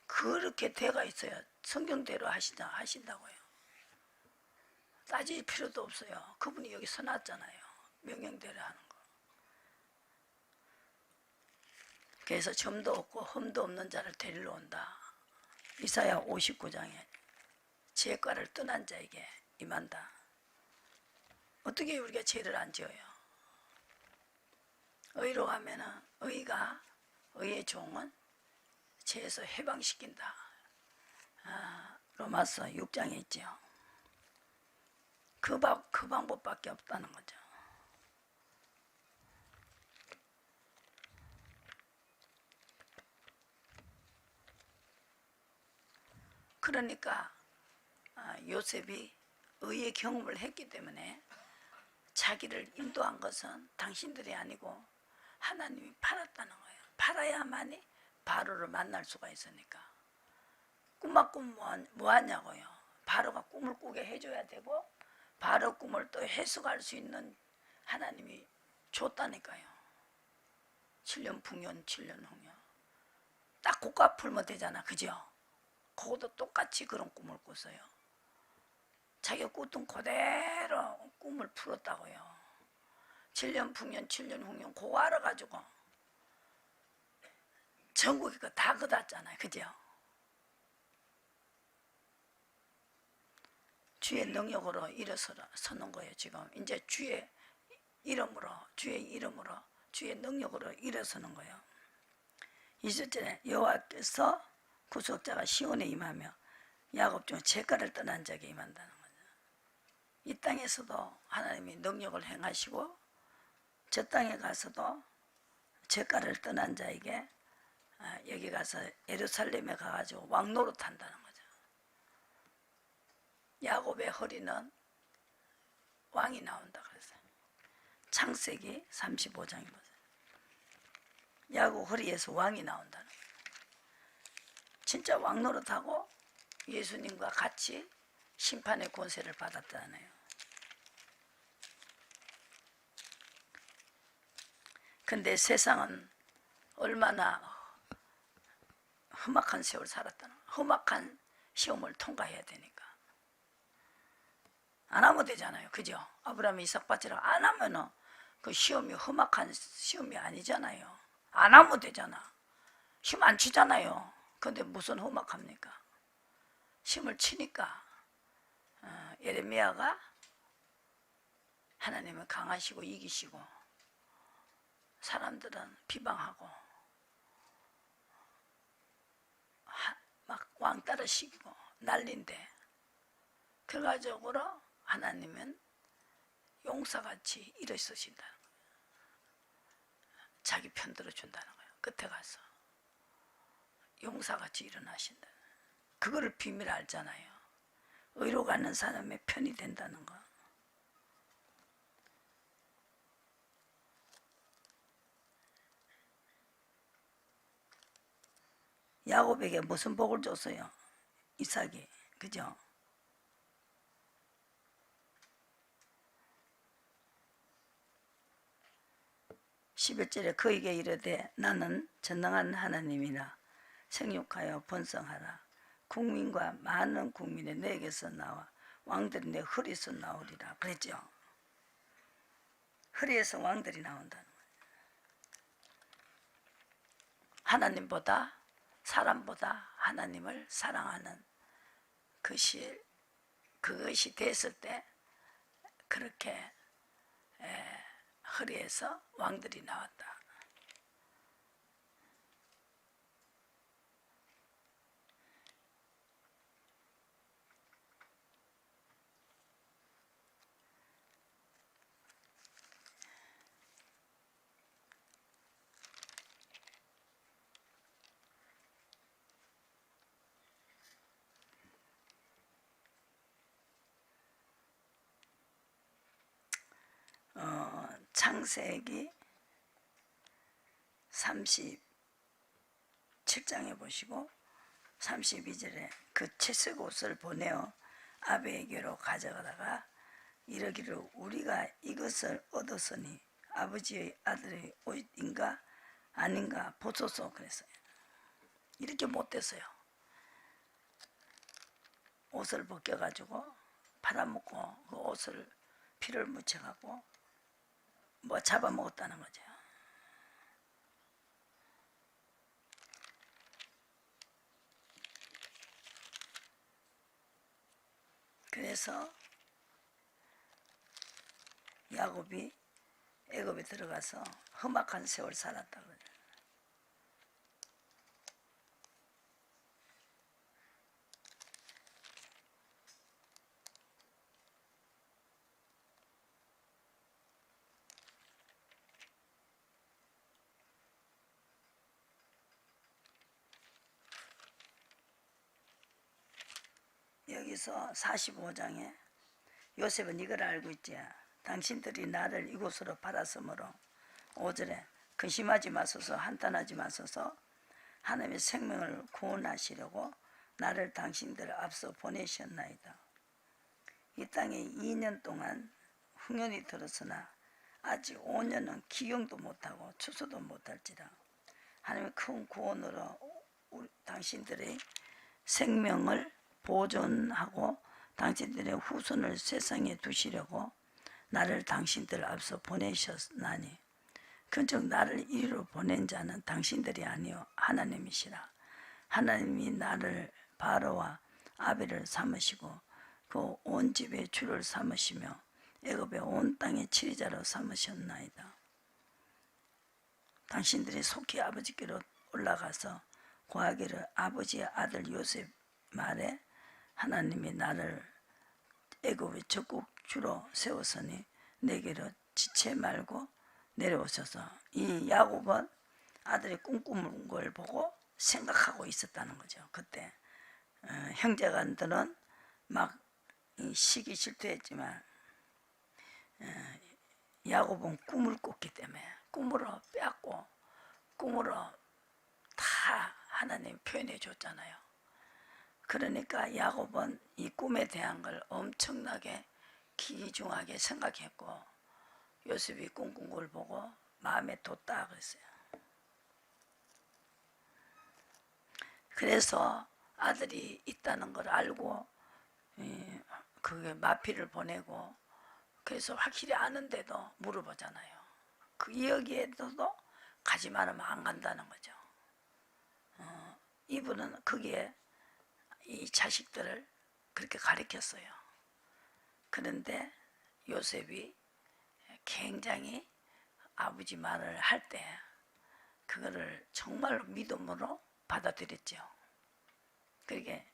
그렇게 돼가 있어야 성경대로 하신다고요. 따질 필요도 없어요. 그분이 여기 서놨잖아요. 명령대로 하는 거. 그래서 점도 없고 흠도 없는 자를 데리러 온다. 이사야 59장에 죄과를 떠난 자에게 임한다. 어떻게 우리가 죄를 안 지어요? 의로 가면은 의의 종은 죄에서 해방시킨다. 로마서 6장에 있죠. 그 방법밖에 없다는 거죠. 그러니까 요셉이 의의 경험을 했기 때문에 자기를 인도한 것은 당신들이 아니고 하나님이 팔았다는 거예요. 팔아야만이 바로를 만날 수가 있으니까. 꿈만 꾸면 뭐하냐고요. 바로가 꿈을 꾸게 해줘야 되고 바로 꿈을 또 해석할 수 있는 하나님이 줬다니까요. 7년 풍년 7년 홍년. 딱 그거 풀면 되잖아. 그죠? 그것도 똑같이 그런 꿈을 꿨어요. 자기가 꿨던 그대로 꿈을 풀었다고요. 7년 풍년 7년 홍년 그거 알아가지고 전국이 다 그다잖아요. 그죠? 주의 능력으로 일어서는 거예요. 지금 이제 주의 이름으로 주의 능력으로 일어서는 거예요. 2절에 여호와께서 구속자가 시온에 임하며 야곱 중 제가를 떠난 자에게 임한다는 거죠. 이 땅에서도 하나님이 능력을 행하시고 저 땅에 가서도 제가를 떠난 자에게 여기 가서 예루살렘에 가가지고 왕 노릇한다는 거죠. 야곱의 허리는 왕이 나온다 그랬어요. 창세기 35장에 보세요. 야곱 허리에서 왕이 나온다는 거예요. 진짜 왕 노릇하고 예수님과 같이 심판의 권세를 받았다네요. 근데 세상은 얼마나 험악한 세월 살았다는 거예요. 험악한 시험을 통과해야 되니까. 안 하면 되잖아요. 그죠? 아브라함 이삭 바치라 안 하면은 그 시험이 험악한 시험이 아니잖아요. 안 하면 되잖아. 심 안 치잖아요. 근데 무슨 험악합니까? 심을 치니까 예레미야가 하나님은 강하시고 이기시고 사람들은 비방하고 막 왕따를 시키고 난리인데 결과적으로 하나님은 용사같이 일어서신다는 거예요. 자기 편 들어준다는 거예요. 끝에 가서 용사같이 일어나신다. 그거를 비밀 알잖아요. 의로 가는 사람의 편이 된다는 거. 야곱에게 무슨 복을 줬어요? 이삭이. 그죠? (11절에) 그에게 이르되 나는 전능한 하나님이라 생육하여 번성하라. 국민과 많은 국민이 내게서 나와 왕들이 내 허리에서 나오리라 그랬죠. 허리에서 왕들이 나온다는 거예요. 하나님보다 사람보다 하나님을 사랑하는 그것이 됐을 때 그렇게 허리에서 왕들이 나왔다. 창세기 37장에 보시고 32절에 그 채색 옷을 보내어 아비에게로 가져가다가 이르기를 우리가 이것을 얻었으니 아버지의 아들의 옷인가 아닌가 보소서 그랬어요. 이렇게 못됐어요. 옷을 벗겨가지고 팔아먹고 그 옷을 피를 묻혀가고 뭐 잡아먹었다는 거죠. 그래서 야곱이 애굽에 들어가서 험악한 세월 살았다고 그래요. 여기서 45장에 요셉은 이걸 알고 있지. 당신들이 나를 이곳으로 팔았으므로 5절에 근심하지 마소서 한탄하지 마소서 하나님의 생명을 구원하시려고 나를 당신들 앞서 보내셨나이다. 이 땅에 2년 동안 흉년이 들었으나 아직 5년은 기경도 못하고 추수도 못할지라 하나님의 큰 구원으로 당신들의 생명을 보존하고 당신들의 후손을 세상에 두시려고 나를 당신들 앞서 보내셨나니 그즉 나를 이리로 보낸 자는 당신들이 아니요 하나님이시라. 하나님이 나를 바로와 아벨을 삼으시고 그 온 집의 주를 삼으시며 애굽의 온 땅의 치리자로 삼으셨나이다. 당신들이 속히 아버지께로 올라가서 고하기를 아버지의 아들 요셉 말에 하나님이 나를 애굽의 적국 주로 세웠으니 내게로 지체 말고 내려오셔서 이 야곱은 아들이 꿈꾸는 걸 보고 생각하고 있었다는 거죠. 그때 형제간들은 막 시기 질투했지만 야곱은 꿈을 꿨기 때문에 꿈으로 빼앗고 꿈으로 다 하나님 표현해 줬잖아요. 그러니까 야곱은 이 꿈에 대한 걸 엄청나게 귀중하게 생각했고 요셉이 꿈꾼 걸 보고 마음에 뒀다 그랬어요. 그래서 아들이 있다는 걸 알고 그게 마피를 보내고 그래서 확실히 아는데도 물어보잖아요. 그 여기에도 가지 말으면 안 간다는 거죠. 이분은 거기에 이 자식들을 그렇게 가르쳤어요. 그런데 요셉이 굉장히 아버지 말을 할 때 그거를 정말로 믿음으로 받아들였죠. 그러게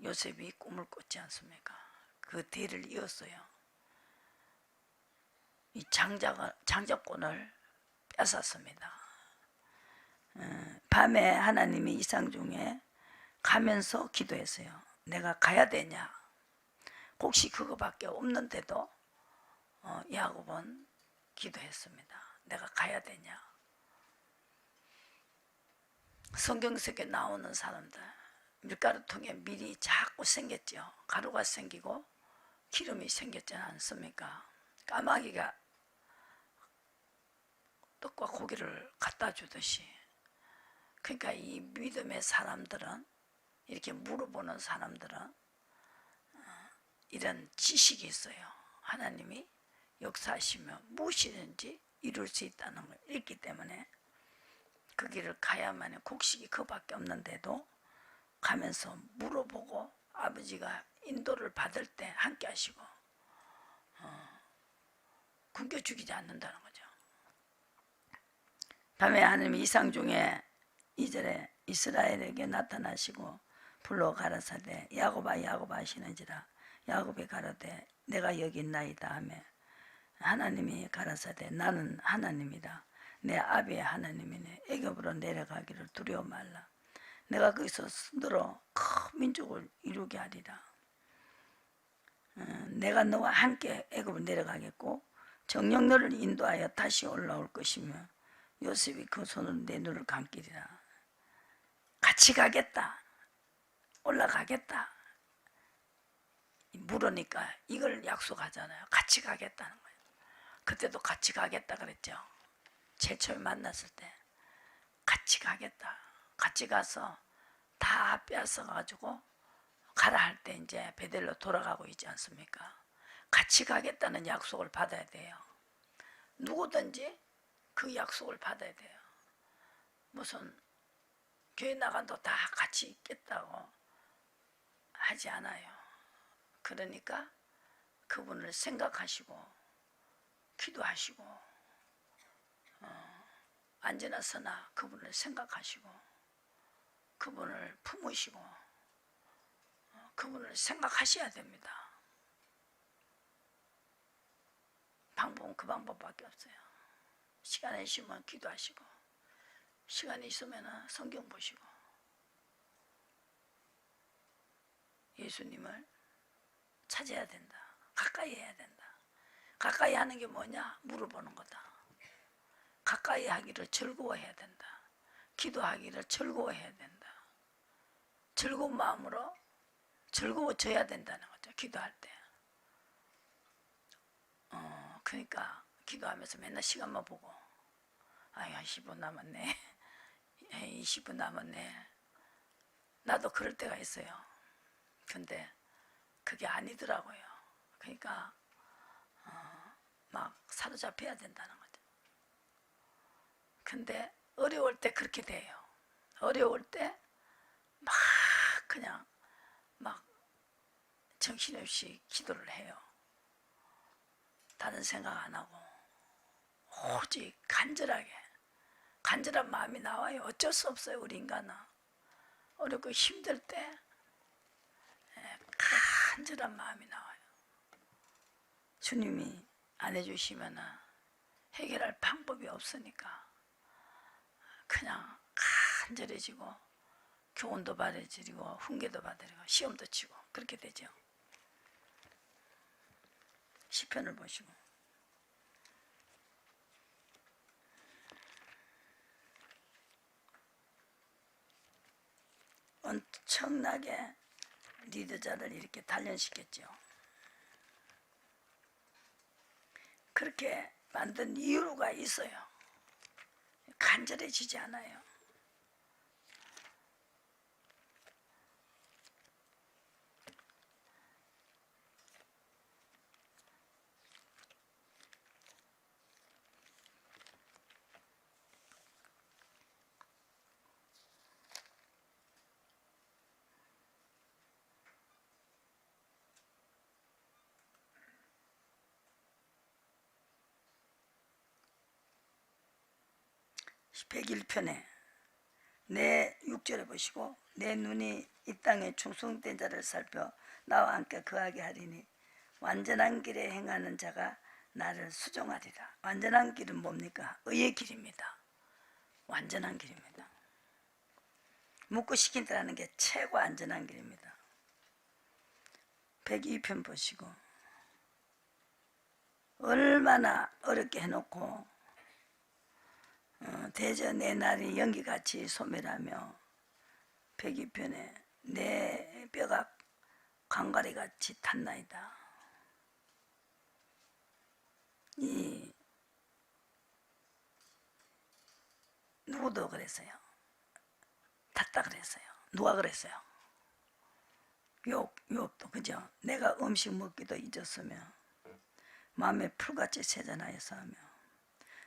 요셉이 꿈을 꿨지 않습니까? 그 대를 이었어요. 이 장자권을 뺏었습니다. 밤에 하나님이 이상 중에 가면서 기도했어요. 내가 가야 되냐? 혹시 그거밖에 없는데도 야곱은 기도했습니다. 내가 가야 되냐? 성경 속에 나오는 사람들 밀가루통에 밀이 자꾸 생겼죠. 가루가 생기고 기름이 생겼지 않습니까? 까마귀가 떡과 고기를 갖다 주듯이. 그러니까 이 믿음의 사람들은 이렇게 물어보는 사람들은 이런 지식이 있어요. 하나님이 역사하시며 무엇이든지 이룰 수 있다는 걸 읽기 때문에 그 길을 가야만 해. 곡식이 그밖에 없는데도 가면서 물어보고 아버지가 인도를 받을 때 함께 하시고 굶겨 죽이지 않는다는 거죠. 밤에 하나님이 이상 중에 2절에 이스라엘에게 나타나시고 불러 가라사대 야곱아 야곱아 하시는지라. 야곱이 가로되 내가 여기 있나이다 하며 하나님이 가라사대 나는 하나님이다. 내 아비의 하나님이네. 애굽으로 내려가기를 두려워 말라. 내가 거기서 너로 큰 민족을 이루게 하리라. 내가 너와 함께 애굽으로 내려가겠고 정녕 너를 인도하여 다시 올라올 것이며 요셉이 그 손으로 내 눈을 감기리라. 같이 가겠다. 올라가겠다. 물으니까 이걸 약속하잖아요. 같이 가겠다는 거예요. 그때도 같이 가겠다 그랬죠. 제일 처음에 만났을 때 같이 가겠다. 같이 가서 다 빼앗아 가지고 가라 할 때 이제 베델로 돌아가고 있지 않습니까? 같이 가겠다는 약속을 받아야 돼요. 누구든지 그 약속을 받아야 돼요. 무슨 교회 나간도 다 같이 있겠다고 하지 않아요. 그러니까 그분을 생각하시고 기도하시고 앉으나 서나 그분을 생각하시고 그분을 품으시고 그분을 생각하셔야 됩니다. 방법은 그 방법밖에 없어요. 시간이 있으면 기도하시고 시간이 있으면 성경 보시고 예수님을 찾아야 된다. 가까이 해야 된다. 가까이 하는 게 뭐냐? 물어보는 거다. 가까이 하기를 즐거워해야 된다. 기도하기를 즐거워해야 된다. 즐거운 마음으로 즐거워져야 된다는 거죠. 기도할 때. 그러니까 기도하면서 맨날 시간만 보고, 아유 10분 남았네, 20분 남았네. 나도 그럴 때가 있어요. 근데 그게 아니더라고요. 그러니까 막 사로잡혀야 된다는 거죠. 근데 어려울 때 그렇게 돼요. 어려울 때 막 그냥 막 정신없이 기도를 해요. 다른 생각 안 하고 오직 간절한 마음이 나와요. 어쩔 수 없어요. 우리 인간은 어렵고 힘들 때 간절한 마음이 나와요. 주님이 안 해주시면 해결할 방법이 없으니까 그냥 간절해지고 교훈도 받아들이고 훈계도 받아들이고 시험도 치고 그렇게 되죠. 시편을 보시고 엄청나게 리더자를 이렇게 단련시켰죠. 그렇게 만든 이유가 있어요. 간절해지지 않아요. (101편에) 내 6절에 보시고 내 눈이 이 땅에 충성된 자를 살펴 나와 함께 거하게 하리니 완전한 길에 행하는 자가 나를 수종하리라. 완전한 길은 뭡니까? 의의 길입니다. 완전한 길입니다. 묻고 시킨다는 게 최고 안전한 길입니다. 102편 보시고 얼마나 어렵게 해놓고 대저 내 날이 연기같이 소멸하며 102편에 내 뼈가 광가리같이 탔나이다. 이 누구도 그랬어요. 탔다 그랬어요. 누가 그랬어요? 욥도 그죠? 내가 음식 먹기도 잊었으며 마음에 풀같이 세잔하여서 하며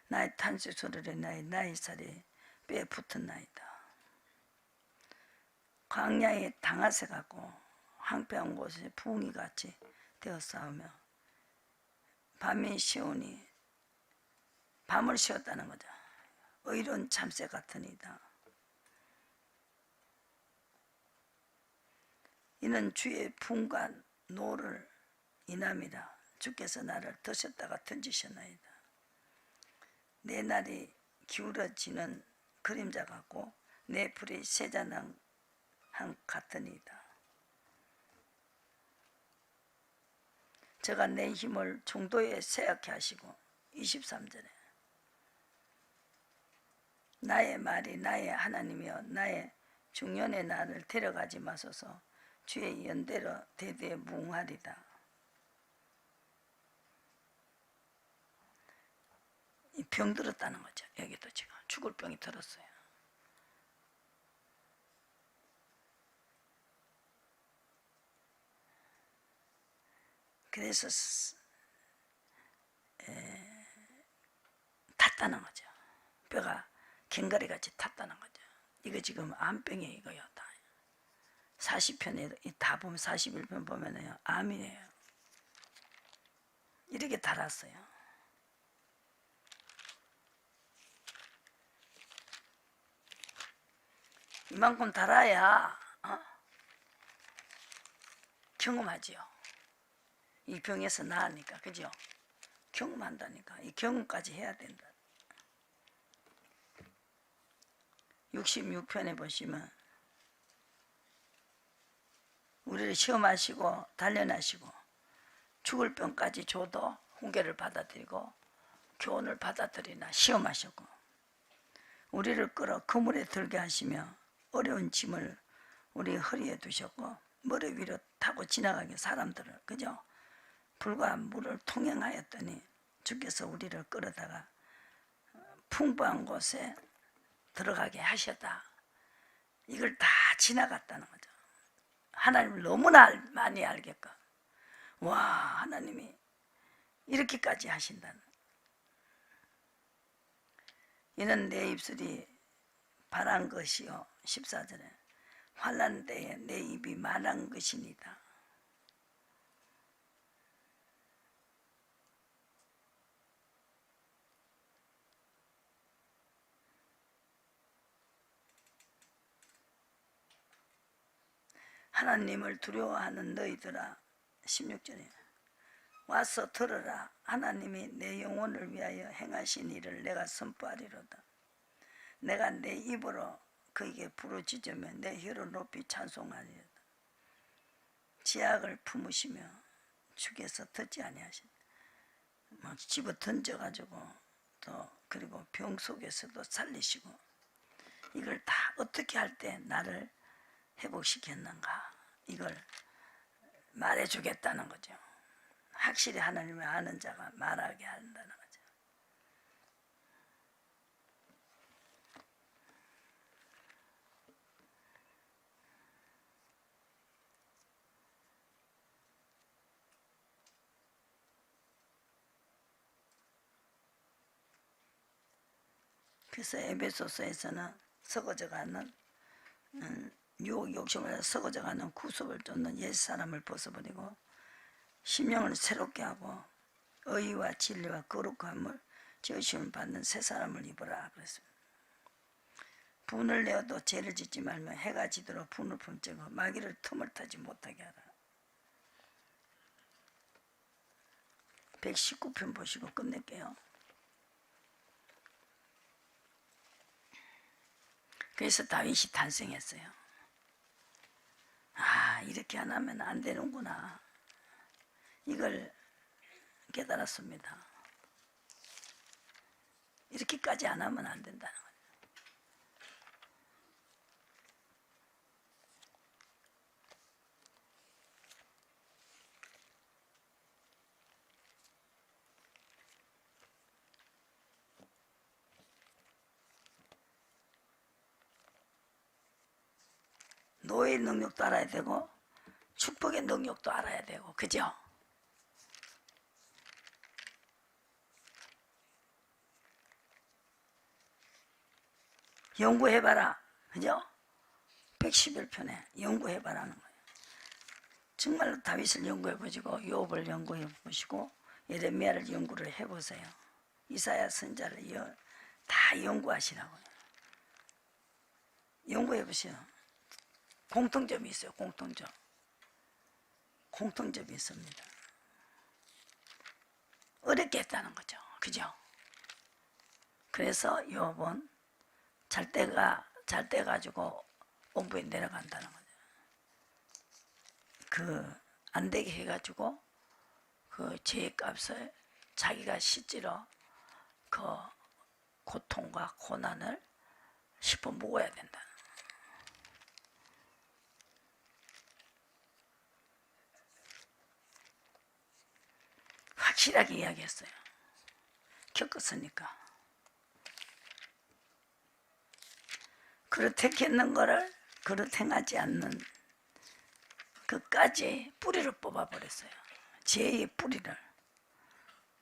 나의 탄식 소리를 나의 살이 뼈에 붙었나이다. 광야에 당아새 같고 황폐한 곳에 부엉이같이 되어 싸우며 밤이 쉬우니 밤을 쉬었다는 거죠. 의로운 참새 같으니다. 이는 주의 분과 노를 인함이라. 주께서 나를 드셨다가 던지셨나이다. 내 날이 기울어지는 그림자 같고 내 불이 세잔한 같으니이다. 저가 내 힘을 중도에 쇠약케 하시고 23절에 나의 말이 나의 하나님이여 나의 중년에 나를 데려가지 마소서. 주의 연대로 대대에 무궁하리다. 병 들었다는 거죠. 여기도 지금 죽을 병이 들었어요. 그래서 탔다는 거죠. 뼈가 갱가리같이 탔다는 거죠. 이거 지금 암병이에요. 이거요. 다 40편에 다 보면 41편 보면은요 암이에요. 이렇게 달았어요. 이만큼 달아야 경험하지요. 이 병에서 나으니까 그죠? 경험한다니까. 이 경험까지 해야 된다. 66편에 보시면 우리를 시험하시고 단련하시고 죽을 병까지 줘도 훈계를 받아들이고 교훈을 받아들이나 시험하셨고 우리를 끌어 그물에 들게 하시며 어려운 짐을 우리 허리에 두셨고 머리 위로 타고 지나가게 사람들을 그죠? 불과 물을 통행하였더니 주께서 우리를 끌어다가 풍부한 곳에 들어가게 하셨다. 이걸 다 지나갔다는 거죠. 하나님을 너무나 많이 알게끔. 와, 하나님이 이렇게까지 하신다는. 이는 내 입술이 바란 것이요 14절에 환난 때에 내 입이 말한 것이니다. 하나님을 두려워하는 너희들아 16절에 와서 들으라. 하나님이 내 영혼을 위하여 행하신 일을 내가 선포하리로다. 내가 내 입으로 그에게 부르짖으며 내 혀를 높이 찬송하리로다. 지약을 품으시며 주께서 듣지 아니하신다. 막 집어 던져가지고 또 그리고 병 속에서도 살리시고 이걸 다 어떻게 할 때 나를 회복시켰는가 이걸 말해주겠다는 거죠. 확실히 하나님을 아는 자가 말하게 한다는 거죠. 그래서 에베소서에서는 썩어져가는 유혹 욕심을 썩어져가는 구속을 쫓는 옛사람을 벗어버리고 심령을 새롭게 하고 의와 진리와 거룩함을 지으심을 받는 새 사람을 입어라 그랬습니다. 분을 내어도 죄를 짓지 말며 해가 지도록 분을 품자고 마귀를 틈을 타지 못하게 하라. 119편 보시고 끝낼게요. 그래서 다윗이 탄생했어요. 아, 이렇게 안 하면 안 되는구나. 이걸 깨달았습니다. 이렇게까지 안 하면 안 된다는 거예요. 노예의 능력도 알아야 되고 축복의 능력도 알아야 되고, 그죠? 연구해봐라, 그죠? 111편에 연구해봐라는 거예요. 정말로 다윗을 연구해보시고 욥을 연구해보시고 예레미야를 연구를 해보세요. 이사야 선지자를 다 연구하시라고요. 연구해보세요. 공통점이 있어요. 공통점이 있습니다. 어렵게 했다는 거죠. 그죠? 그래서 욥은 잘 때 가지고 온부에 내려간다는 거죠. 안 되게 해가지고 그 죄의 값을 자기가 실제로 그 고통과 고난을 씹어 먹어야 된다. 확실하게 이야기했어요. 겪었으니까. 그릇 택했는 거를 그릇 행하지 않는 그까지 뿌리를 뽑아버렸어요. 죄의 뿌리를.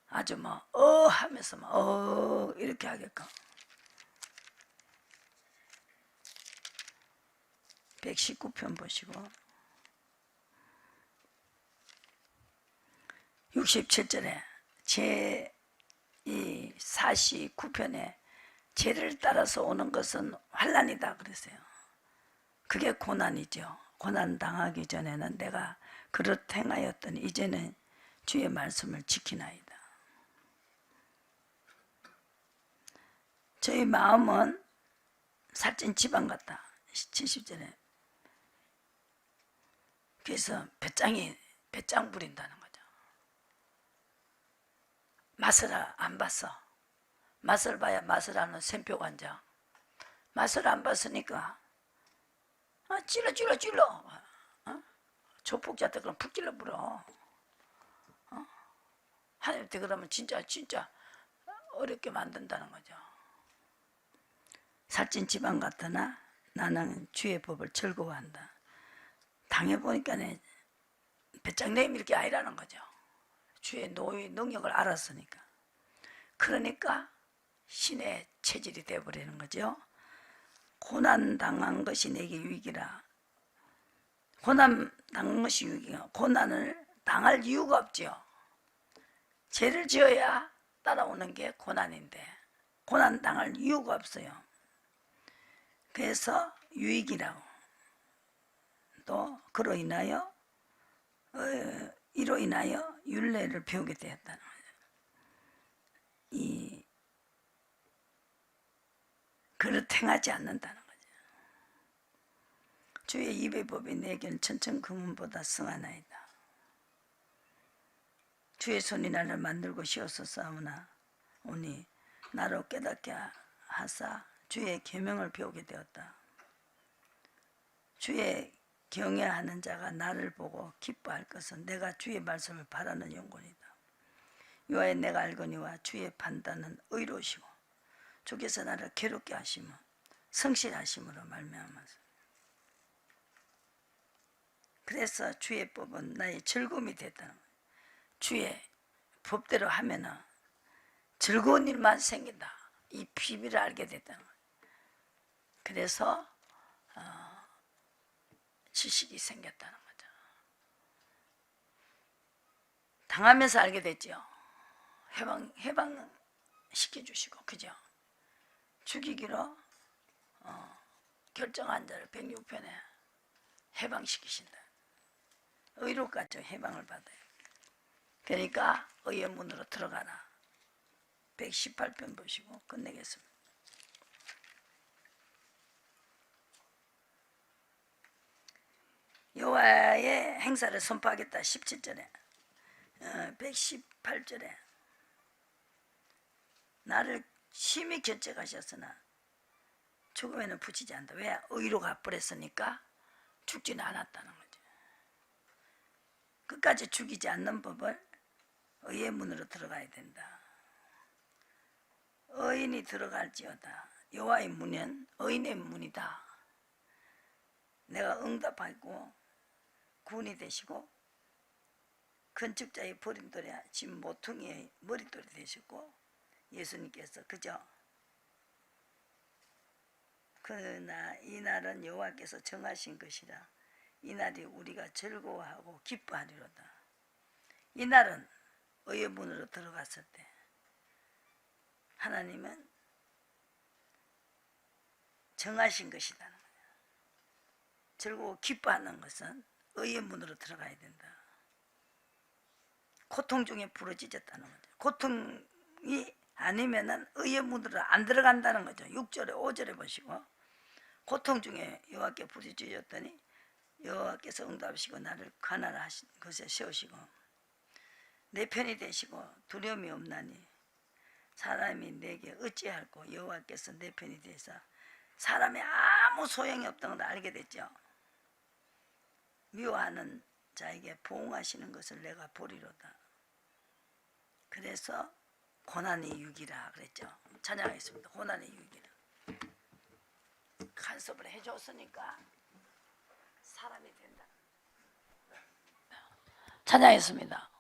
아주 하면서 이렇게 하게끔. 119편 보시고 67절에 이 49편에 죄를 따라서 오는 것은 환난이다 그랬어요. 그게 고난이죠. 고난 당하기 전에는 내가 그릇 행하였더니 이제는 주의 말씀을 지키나이다. 저희 마음은 살찐 지방 같다. 70절에. 그래서 배짱 부린다는 거죠. 맛을 안 봤어. 맛을 봐야 맛을 아는 샘표관장. 맛을 안 봤으니까 찔러 조폭자들 그럼 푹 찔러 불어. 하나님한테 그러면 진짜 어렵게 만든다는 거죠. 살찐 집안 같으나 나는 주의 법을 즐거워한다. 당해보니까 배짱내임 이렇게 아니라는 거죠. 주의 노의 능력을 알았으니까. 그러니까 신의 체질이 되어버리는 거죠. 고난당한 것이 내게 유익이라. 고난당한 것이 유익이야. 고난을 당할 이유가 없죠. 죄를 지어야 따라오는 게 고난인데 고난당할 이유가 없어요. 그래서 유익이라고. 또 그로 인하여 이로 인하여 율례를 배우게 되었다는 거죠. 이 그릇 행하지 않는다는 거죠. 주의 입의 법이 내게는 천천금은보다 승하나이다. 주의 손이 나를 만들고 씌웠었사오나 오니 나로 깨닫게 하사 주의 계명을 배우게 되었다. 주의 경외하는 자가 나를 보고 기뻐할 것은 내가 주의 말씀을 바라는 영혼이다. 이와에 내가 알거니와 주의 판단은 의로우시고 주께서 나를 괴롭게 하시며 성실하심으로 말미암아서 그래서 주의 법은 나의 즐거움이 됐다는 거예요. 주의 법대로 하면은 즐거운 일만 생긴다. 이 비밀을 알게 됐다는 거예요. 그래서 지식이 생겼다는 거죠. 당하면서 알게 됐죠. 해방 시켜주시고, 그죠? 죽이기로 결정한 자를 106편에 해방시키신다. 의롭같죠. 해방을 받아요. 그러니까 의의 문으로 들어가라. 118편 보시고 끝내겠습니다. 여호와의 행사를 선포하겠다. 17절에 118절에 나를 심히 견책하셨으나 죽음에는 붙이지 않는다. 왜? 의로 갚으랬으니까 죽지는 않았다는 거죠. 끝까지 죽이지 않는 법을 의의 문으로 들어가야 된다. 의인이 들어갈지어다. 여호와의 문은 의인의 문이다. 내가 응답하고 구원이 되시고 건축자의 버림돌이 지금 모퉁이의 머릿돌이 되셨고 예수님께서 그저 그러나 이 날은 여호와께서 정하신 것이라 이 날이 우리가 즐거워하고 기뻐하리로다. 이 날은 의의 문으로 들어갔을 때 하나님은 정하신 것이라는 거예요. 즐거워 기뻐하는 것은 의의 문으로 들어가야 된다. 고통 중에 부러지졌다는 거죠. 고통이 아니면은 의의 문으로 안 들어간다는 거죠. 6절에 5절에 보시고 고통 중에 여호와께 부르짖었더니 여호와께서 응답하시고 나를 가난하신 것에 세우시고 내 편이 되시고 두려움이 없나니 사람이 내게 어찌할꼬 여호와께서 내 편이 되사 사람이 아무 소용이 없다는 걸 알게 됐죠. 미워하는 자에게 보응하시는 것을 내가 보리로다. 그래서 고난의 유기라 그랬죠. 찬양하겠습니다. 고난의 유기라. 간섭을 해줬으니까 사람이 된다. 찬양했습니다.